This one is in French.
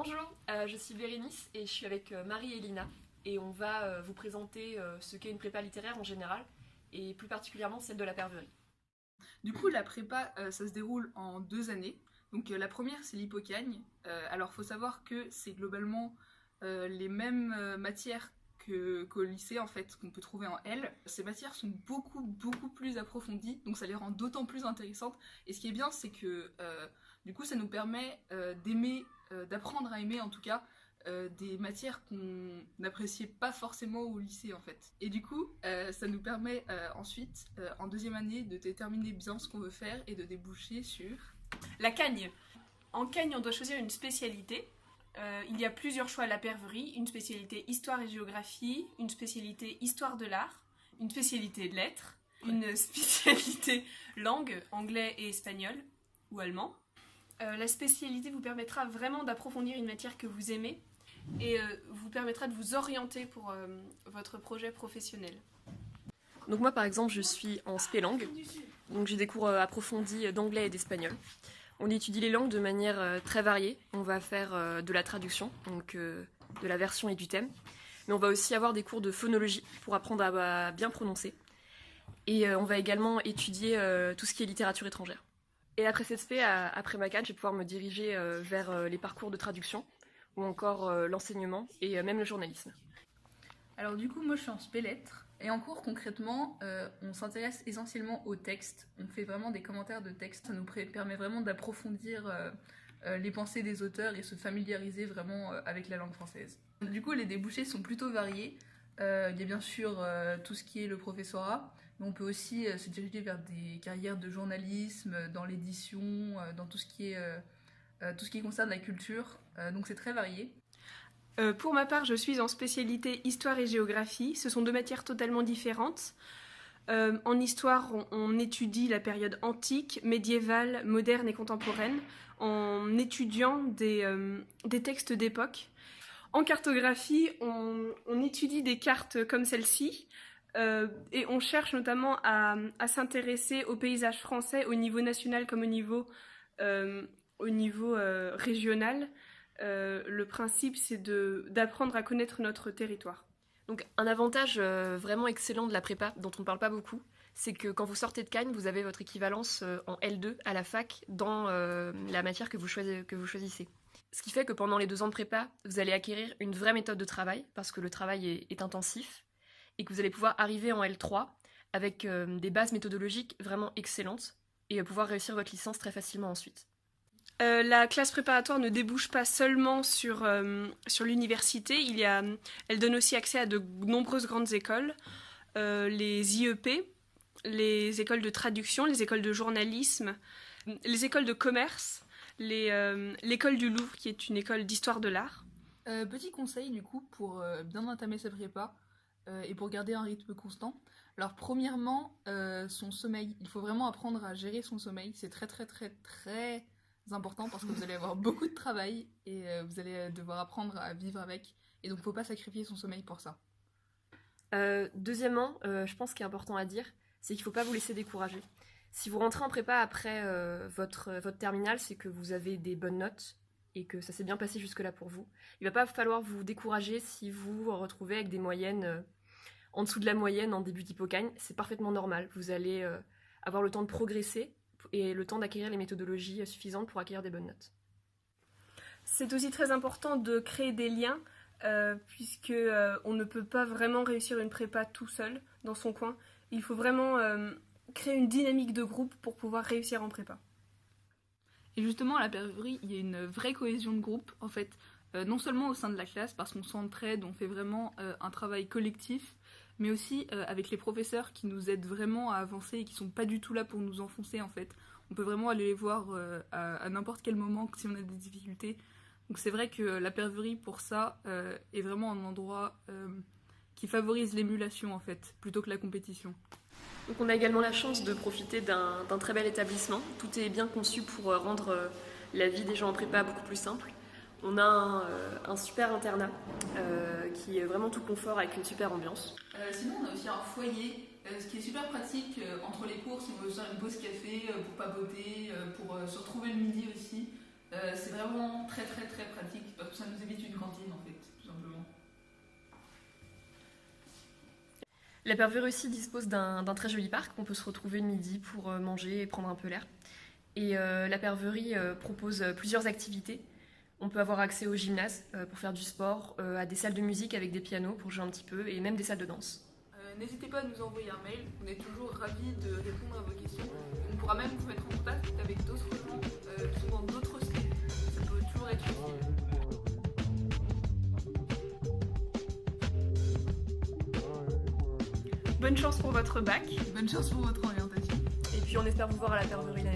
Bonjour, je suis Bérénice et je suis avec Marie et Lina et on va vous présenter ce qu'est une prépa littéraire en général et plus particulièrement celle de la Perverie. Du coup, la prépa, ça se déroule en 2 années. Donc la première, c'est l'hypocagne. Alors, faut savoir que c'est globalement les mêmes matières qu'au lycée, en fait, qu'on peut trouver en L. Ces matières sont beaucoup plus approfondies, donc ça les rend d'autant plus intéressantes. Et ce qui est bien, c'est que du coup, ça nous permet d'aimer, d'apprendre à aimer en tout cas, des matières qu'on n'appréciait pas forcément au lycée en fait. Et du coup, ça nous permet ensuite, en deuxième année, de déterminer bien ce qu'on veut faire et de déboucher sur... La Cagne. En Cagne, on doit choisir une spécialité. Il y a plusieurs choix à la Perverie, une spécialité histoire et géographie, une spécialité histoire de l'art, une spécialité lettres, une spécialité langue, anglais et espagnol, ou allemand. La spécialité vous permettra vraiment d'approfondir une matière que vous aimez et vous permettra de vous orienter pour votre projet professionnel. Donc moi par exemple je suis en spé langue, donc j'ai des cours approfondis d'anglais et d'espagnol. On étudie les langues de manière très variée, on va faire de la traduction, donc de la version et du thème, mais on va aussi avoir des cours de phonologie pour apprendre à bien prononcer. Et on va également étudier tout ce qui est littérature étrangère. Et après cette spé, après ma canne, je vais pouvoir me diriger vers les parcours de traduction, ou encore l'enseignement et même le journalisme. Alors du coup, moi je suis en spé lettres. Et en cours, concrètement, on s'intéresse essentiellement au texte. On fait vraiment des commentaires de texte. Ça nous permet vraiment d'approfondir les pensées des auteurs et se familiariser vraiment avec la langue française. Du coup, les débouchés sont plutôt variés. Il y a bien sûr tout ce qui est le professorat, mais on peut aussi se diriger vers des carrières de journalisme, dans l'édition, dans tout ce qui concerne la culture. Donc c'est très varié. Pour ma part, je suis en spécialité histoire et géographie. Ce sont deux matières totalement différentes. En histoire, on étudie la période antique, médiévale, moderne et contemporaine, en étudiant des textes d'époque. En cartographie, on étudie des cartes comme celle-ci, et on cherche notamment à s'intéresser au paysage français au niveau national comme au niveau régional. Le principe, c'est d'apprendre à connaître notre territoire. Donc un avantage vraiment excellent de la prépa, dont on ne parle pas beaucoup, c'est que quand vous sortez de Cannes, vous avez votre équivalence en L2 à la fac dans la matière que vous choisissez. Ce qui fait que pendant les 2 ans de prépa, vous allez acquérir une vraie méthode de travail, parce que le travail est intensif, et que vous allez pouvoir arriver en L3 avec des bases méthodologiques vraiment excellentes, et pouvoir réussir votre licence très facilement ensuite. La classe préparatoire ne débouche pas seulement sur l'université, elle donne aussi accès à de nombreuses grandes écoles, les IEP, les écoles de traduction, les écoles de journalisme, les écoles de commerce, l'école du Louvre qui est une école d'histoire de l'art. Petit conseil du coup pour bien entamer sa prépa et pour garder un rythme constant. Alors premièrement, son sommeil. Il faut vraiment apprendre à gérer son sommeil. C'est très important parce que vous allez avoir beaucoup de travail et vous allez devoir apprendre à vivre avec. Et donc faut pas sacrifier son sommeil pour ça. Deuxièmement, je pense qu'il est important à dire, c'est qu'il ne faut pas vous laisser décourager. Si vous rentrez en prépa après votre terminale, c'est que vous avez des bonnes notes et que ça s'est bien passé jusque-là pour vous. Il ne va pas falloir vous décourager si vous vous retrouvez avec des moyennes en dessous de la moyenne en début d'hypocagne. C'est parfaitement normal. Vous allez avoir le temps de progresser et le temps d'acquérir les méthodologies suffisantes pour acquérir des bonnes notes. C'est aussi très important de créer des liens, puisque on ne peut pas vraiment réussir une prépa tout seul, dans son coin. Il faut vraiment créer une dynamique de groupe pour pouvoir réussir en prépa. Et justement, à la Perverie, il y a une vraie cohésion de groupe, en fait, non seulement au sein de la classe, parce qu'on s'entraide, on fait vraiment un travail collectif, mais aussi avec les professeurs qui nous aident vraiment à avancer et qui sont pas du tout là pour nous enfoncer, en fait. On peut vraiment aller les voir à n'importe quel moment si on a des difficultés. Donc c'est vrai que la Perverie, pour ça, est vraiment un endroit qui favorise l'émulation, en fait, plutôt que la compétition. Donc on a également la chance de profiter d'un très bel établissement. Tout est bien conçu pour rendre la vie des gens en prépa beaucoup plus simple. On a un super internat qui est vraiment tout confort avec une super ambiance. Sinon on a aussi un foyer, ce qui est super pratique entre les cours si on veut faire une pause café pour papoter, pour se retrouver le midi aussi. C'est vraiment très pratique parce ça nous évite une cantine en fait, tout simplement. La Perverie aussi dispose d'un très joli parc. On peut se retrouver le midi pour manger et prendre un peu l'air. Et la Perverie propose plusieurs activités. On peut avoir accès au gymnase pour faire du sport, à des salles de musique avec des pianos pour jouer un petit peu, et même des salles de danse. N'hésitez pas à nous envoyer un mail, on est toujours ravis de répondre à vos questions. On pourra même vous mettre en contact avec d'autres gens qui sont dans d'autres styles. Ça peut toujours être utile. Bonne chance pour votre bac. Bonne chance pour votre orientation. Et puis on espère vous voir à la Perverie l'année